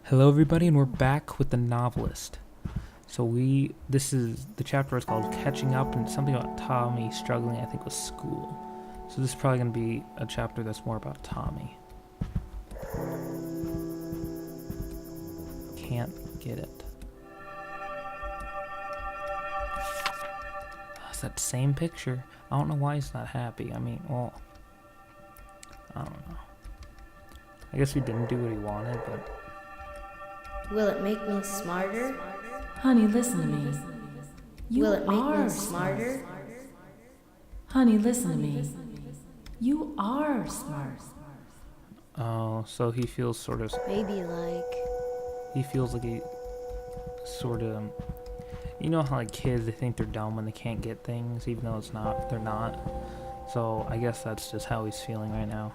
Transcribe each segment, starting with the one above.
Hello everybody, and we're back with the Novelist. This is the chapter is called Catching Up, and something about Tommy struggling, I think, with school. So this is probably going to be a chapter that's more about Tommy. Can't get it. It's that same picture. I don't know why he's not happy. I don't know. I guess he didn't do what he wanted, but... Will it make me smarter? Honey, listen to me. Will it make me smarter? Honey, listen to me. You are smart. Oh, so he feels sort of... Maybe like... He feels like he sort of... You know how like kids, they think they're dumb when they can't get things, even though they're not. So I guess that's just how he's feeling right now.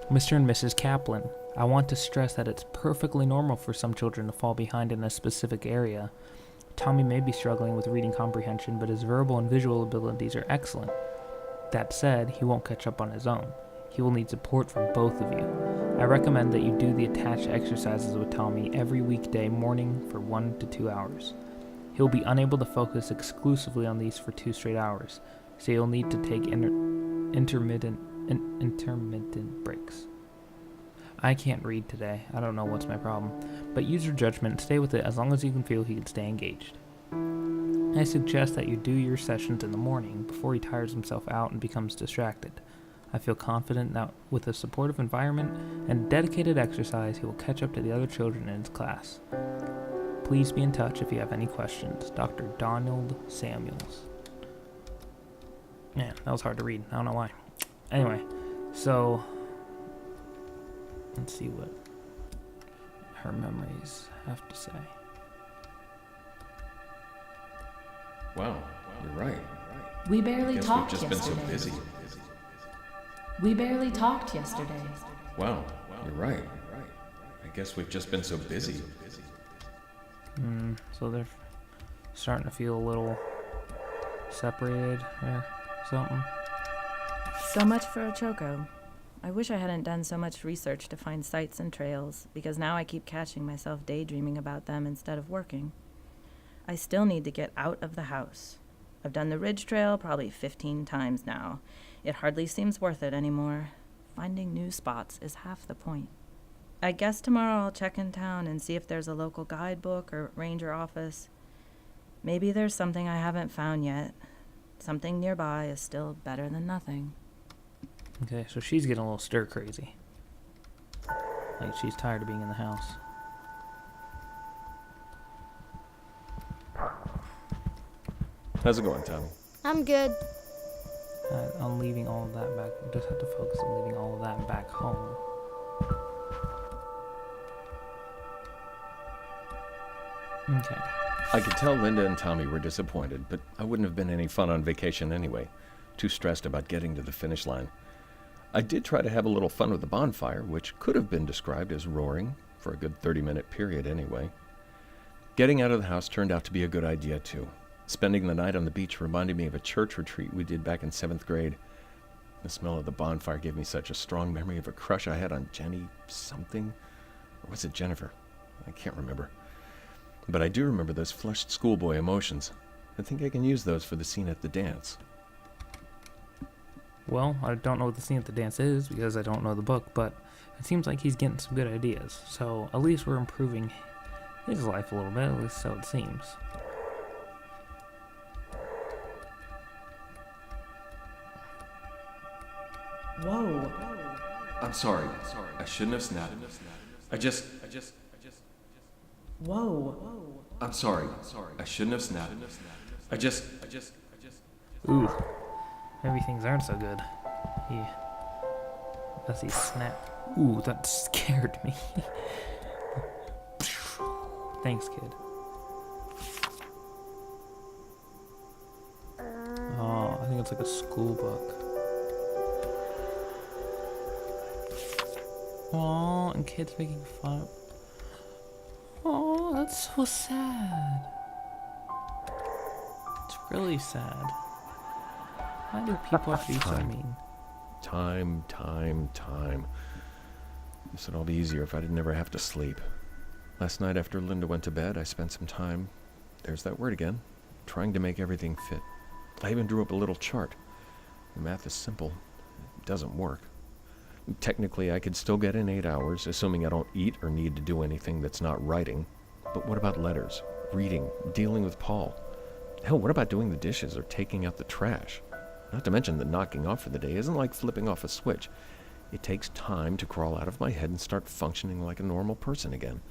Mr. and Mrs. Kaplan, I want to stress that it's perfectly normal for some children to fall behind in a specific area. Tommy may be struggling with reading comprehension, but his verbal and visual abilities are excellent. That said, he won't catch up on his own. He will need support from both of you. I recommend that you do the attached exercises with Tommy every weekday morning for 1 to 2 hours. He'll be unable to focus exclusively on these for 2 straight hours, so you'll need to take intermittent breaks. I can't read today. I don't know what's my problem. But use your judgment and stay with it as long as you can feel he can stay engaged. I suggest that you do your sessions in the morning before he tires himself out and becomes distracted. I feel confident that with a supportive environment and dedicated exercise, he will catch up to the other children in his class. Please be in touch if you have any questions. Dr. Donald Samuels. Man, that was hard to read. I don't know why. Anyway, so let's see what her memories have to say. Wow, you're right. We barely Guess we've talked just yesterday. been so busy. We barely talked yesterday. Wow, you're right. I guess we've just been so busy. So they're starting to feel a little separated or something. So much for a choco. I wish I hadn't done so much research to find sites and trails, because now I keep catching myself daydreaming about them instead of working. I still need to get out of the house. I've done the Ridge Trail probably 15 times now. It hardly seems worth it anymore. Finding new spots is half the point. I guess tomorrow I'll check in town and see if there's a local guidebook or ranger office. Maybe there's something I haven't found yet. Something nearby is still better than nothing. Okay, so she's getting a little stir crazy. Like she's tired of being in the house. How's it going, Tommy? I'm good. I'm leaving all of that back. Just have to focus on leaving all of that back home. Okay. I could tell Linda and Tommy were disappointed, but I wouldn't have been any fun on vacation anyway. Too stressed about getting to the finish line. I did try to have a little fun with the bonfire, which could have been described as roaring, for a good 30-minute period anyway. Getting out of the house turned out to be a good idea, too. Spending the night on the beach reminded me of a church retreat we did back in 7th grade. The smell of the bonfire gave me such a strong memory of a crush I had on Jenny something. Or was it Jennifer? I can't remember. But I do remember those flushed schoolboy emotions. I think I can use those for the scene at the dance. Well, I don't know what the scene at the dance is because I don't know the book, but it seems like he's getting some good ideas. So at least we're improving his life a little bit, at least so it seems. Whoa. I'm sorry. I shouldn't have snapped. I just... Whoa. I'm sorry. I shouldn't have snapped. I just... Ooh. Maybe things aren't so good. Does he snap? Ooh, that scared me. Thanks, kid. Oh, I think it's like a school book. Oh, and kids making fun. Oh, that's so sad. It's really sad. Why do people have to be so mean? Time. Guess it'd all be easier if I didn't ever have to sleep. Last night after Linda went to bed, I spent some time, there's that word again, trying to make everything fit. I even drew up a little chart. The math is simple. It doesn't work. Technically, I could still get in 8 hours, assuming I don't eat or need to do anything that's not writing. But what about letters, reading, dealing with Paul? Hell, what about doing the dishes or taking out the trash? Not to mention that knocking off for the day isn't like flipping off a switch. It takes time to crawl out of my head and start functioning like a normal person again.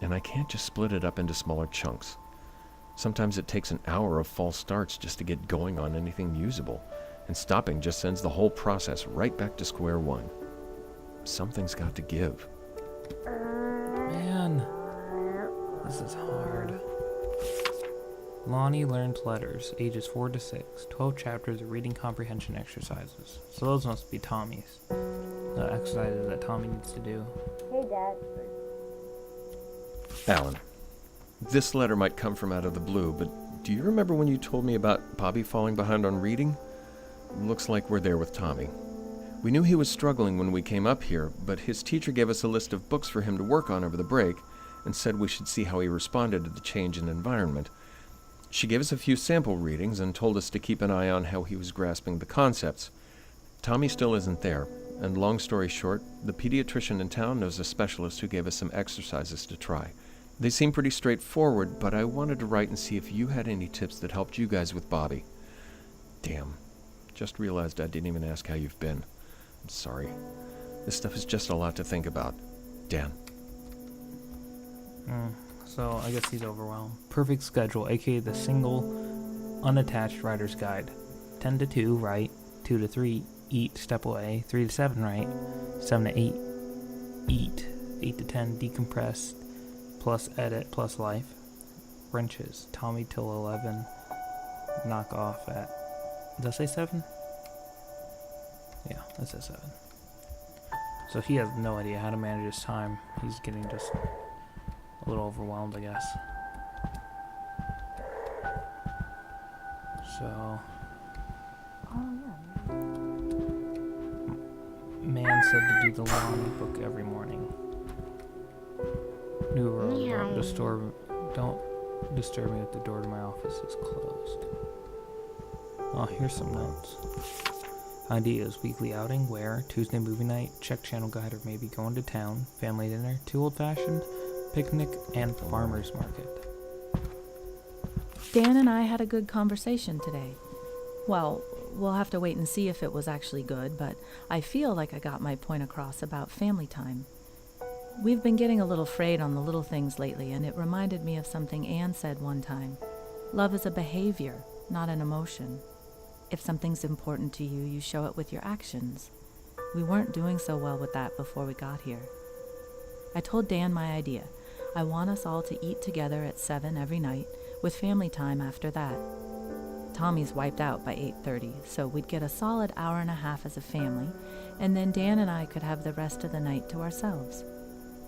And I can't just split it up into smaller chunks. Sometimes it takes an hour of false starts just to get going on anything usable, and stopping just sends the whole process right back to square one. Something's got to give. Man, this is hard. Lonnie learned letters, ages 4 to 6, 12 chapters of reading comprehension exercises. So those must be Tommy's. The exercises that Tommy needs to do. Hey, Dad. Alan, this letter might come from out of the blue, but do you remember when you told me about Bobby falling behind on reading? Looks like we're there with Tommy. We knew he was struggling when we came up here, but his teacher gave us a list of books for him to work on over the break and said we should see how he responded to the change in environment. She gave us a few sample readings and told us to keep an eye on how he was grasping the concepts. Tommy still isn't there, and long story short, the pediatrician in town knows a specialist who gave us some exercises to try. They seem pretty straightforward, but I wanted to write and see if you had any tips that helped you guys with Bobby. Damn. Just realized I didn't even ask how you've been. I'm sorry. This stuff is just a lot to think about. Dan. So I guess he's overwhelmed. Perfect schedule, aka the single, unattached writer's guide. 10 to 2, write. 2 to 3, eat, step away. 3 to 7, write. 7 to 8, eat. 8 to 10, decompress. Plus edit, plus life. Wrenches, Tommy till 11. Knock off at... Did I say 7? Yeah, that says 7. So he has no idea how to manage his time. He's getting just a little overwhelmed, I guess. So... Man said to do the long book every morning. New rule, don't disturb me if the door to my office is closed. Oh, here's some notes. Ideas: weekly outing, where, Tuesday movie night, check channel guide or maybe going to town, family dinner, 2 old-fashioned, picnic, and farmer's market. Dan and I had a good conversation today. Well, we'll have to wait and see if it was actually good, but I feel like I got my point across about family time. We've been getting a little frayed on the little things lately, and it reminded me of something Anne said one time. Love is a behavior, not an emotion. If something's important to you, you show it with your actions. We weren't doing so well with that before we got here. I told Dan my idea. I want us all to eat together at 7 every night, with family time after that. Tommy's wiped out by 8:30, so we'd get a solid hour and a half as a family, and then Dan and I could have the rest of the night to ourselves.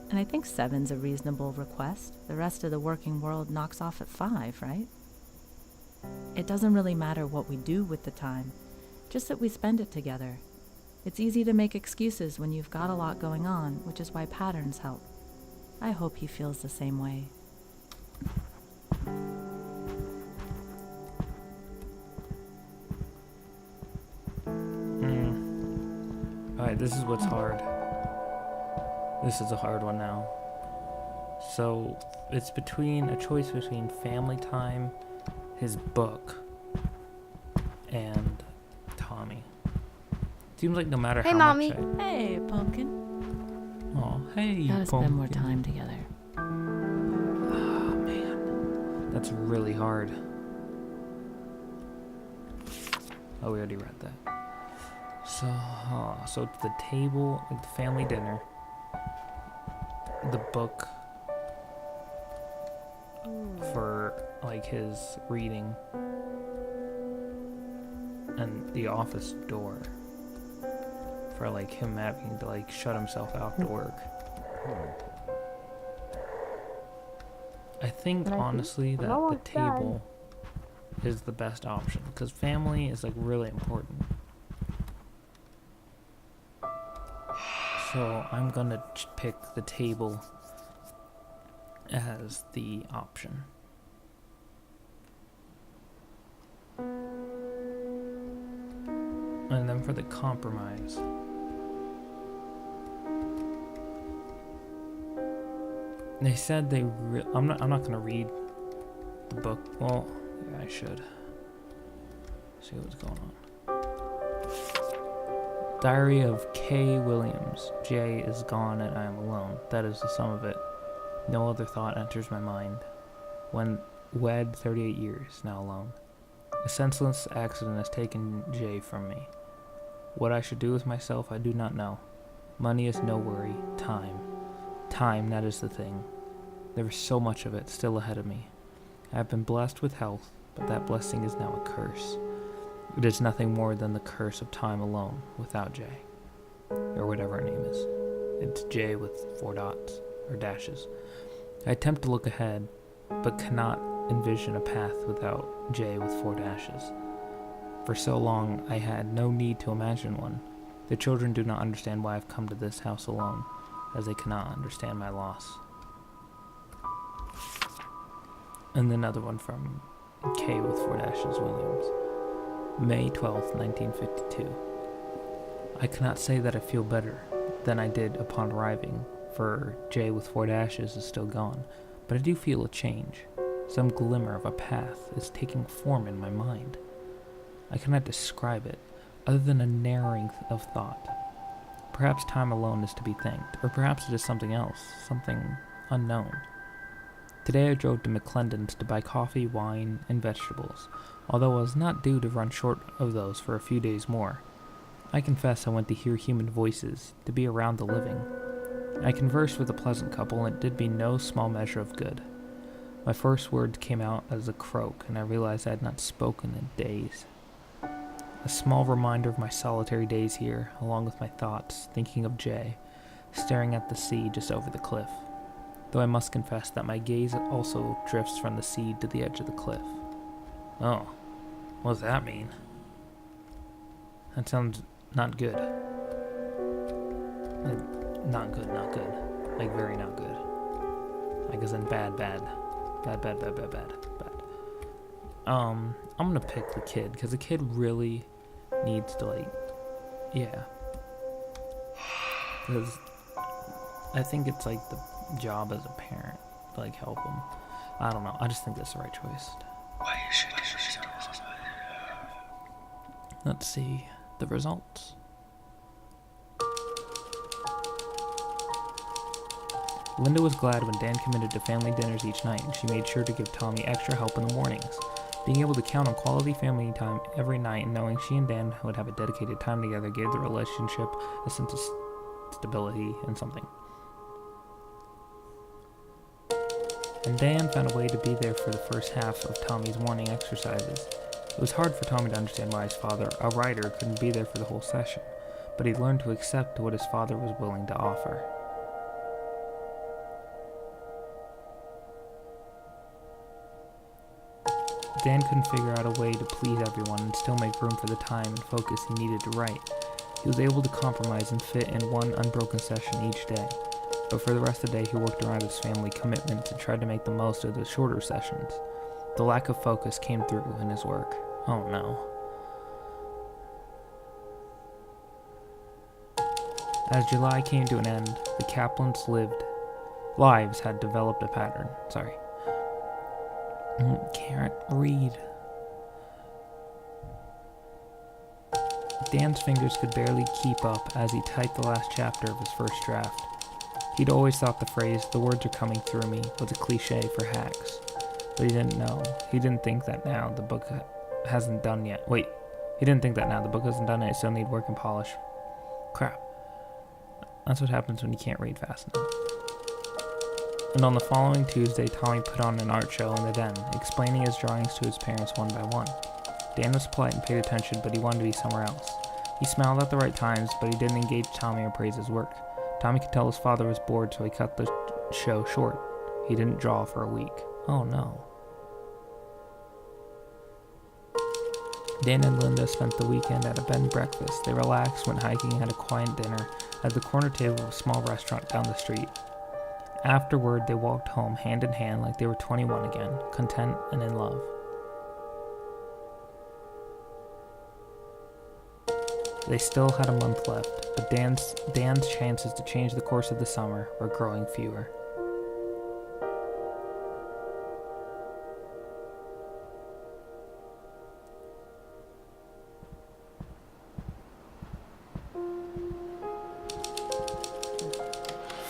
And I think 7's a reasonable request. The rest of the working world knocks off at 5, right? It doesn't really matter what we do with the time, just that we spend it together. It's easy to make excuses when you've got a lot going on, which is why patterns help. I hope he feels the same way. Alright, this is what's hard. This is a hard one now. So, it's a choice between family time, his book, and Tommy. Seems like no matter Hey, how Mommy. much Hey, Pumpkin. Oh, hey, Gotta spend more pumpkin. time together. Oh, man. That's really hard. Oh, we already read that. So it's the table, like the family dinner, the book for like his reading, and the office door for like him having to like shut himself out to work. I think honestly that the table is the best option because family is like really important. So I'm gonna pick the table as the option. And then for the compromise, they said I'm not gonna read the book. Well, yeah, I should see what's going on. Diary of K. Williams. J is gone and I am alone. That is the sum of it. No other thought enters my mind. When wed 38 years, now alone. A senseless accident has taken J from me. What I should do with myself, I do not know. Money is no worry. Time, that is the thing. There is so much of it still ahead of me. I have been blessed with health, but that blessing is now a curse. It is nothing more than the curse of time alone, without J. Or whatever her name is. It's J with 4 dots, or dashes. I attempt to look ahead, but cannot envision a path without J with 4 dashes. For so long, I had no need to imagine one. The children do not understand why I've come to this house alone, as they cannot understand my loss. And another one from K with 4 dashes, Williams. May 12th, 1952. I cannot say that I feel better than I did upon arriving, for J with 4 dashes is still gone, but I do feel a change. Some glimmer of a path is taking form in my mind. I cannot describe it, other than a narrowing of thought. Perhaps time alone is to be thanked, or perhaps it is something else, something unknown. Today I drove to McClendon's to buy coffee, wine, and vegetables, although I was not due to run short of those for a few days more. I confess I went to hear human voices, to be around the living. I conversed with a pleasant couple, and it did me no small measure of good. My first words came out as a croak, and I realized I had not spoken in days. A small reminder of my solitary days here, along with my thoughts, thinking of Jay, staring at the sea just over the cliff. Though I must confess that my gaze also drifts from the sea to the edge of the cliff. Oh, what does that mean? That sounds not good. Not good. Like very not good. Like as in bad. I'm gonna pick the kid, because the kid really needs to because I think it's like the job as a parent to help him. I don't know. I just think that's the right choice. Let's see the results. Linda was glad when Dan committed to family dinners each night, and she made sure to give Tommy extra help in the mornings. Being able to count on quality family time every night and knowing she and Dan would have a dedicated time together gave the relationship a sense of stability and something. And Dan found a way to be there for the first half of Tommy's morning exercises. It was hard for Tommy to understand why his father, a writer, couldn't be there for the whole session, but he learned to accept what his father was willing to offer. Dan couldn't figure out a way to please everyone and still make room for the time and focus he needed to write. He was able to compromise and fit in one unbroken session each day, but for the rest of the day he worked around his family commitments and tried to make the most of the shorter sessions. The lack of focus came through in his work. Oh no. As July came to an end, the Kaplans' lives had developed a pattern. Can't read. Dan's fingers could barely keep up as he typed the last chapter of his first draft. He'd always thought the phrase, "the words are coming through me," was a cliche for hacks. But he didn't know. He didn't think that now the book hasn't done yet. He didn't think that now the book hasn't done it, it still needs work and polish. Crap. That's what happens when you can't read fast enough. And on the following Tuesday, Tommy put on an art show in the den, explaining his drawings to his parents one by one. Dan was polite and paid attention, but he wanted to be somewhere else. He smiled at the right times, but he didn't engage Tommy or praise his work. Tommy could tell his father was bored, so he cut the show short. He didn't draw for a week. Oh no. Dan and Linda spent the weekend at a bed and breakfast. They relaxed, went hiking, and had a quiet dinner at the corner table of a small restaurant down the street. Afterward, they walked home hand in hand like they were 21 again, content and in love. They still had a month left, but Dan's chances to change the course of the summer were growing fewer.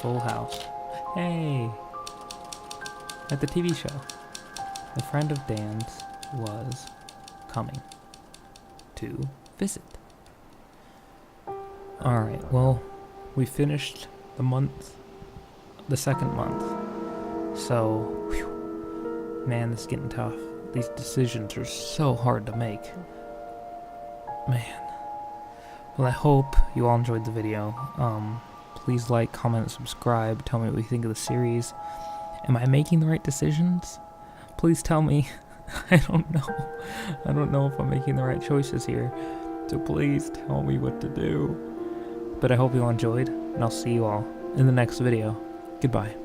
Full house. Hey! At the TV show, a friend of Dan's was coming to visit. Alright, well, we finished the second month. So, whew, man, this is getting tough. These decisions are so hard to make. Man. Well, I hope you all enjoyed the video. Please like, comment, subscribe. Tell me what you think of the series. Am I making the right decisions? Please tell me. I don't know. I don't know if I'm making the right choices here. So please tell me what to do. But I hope you all enjoyed, and I'll see you all in the next video. Goodbye.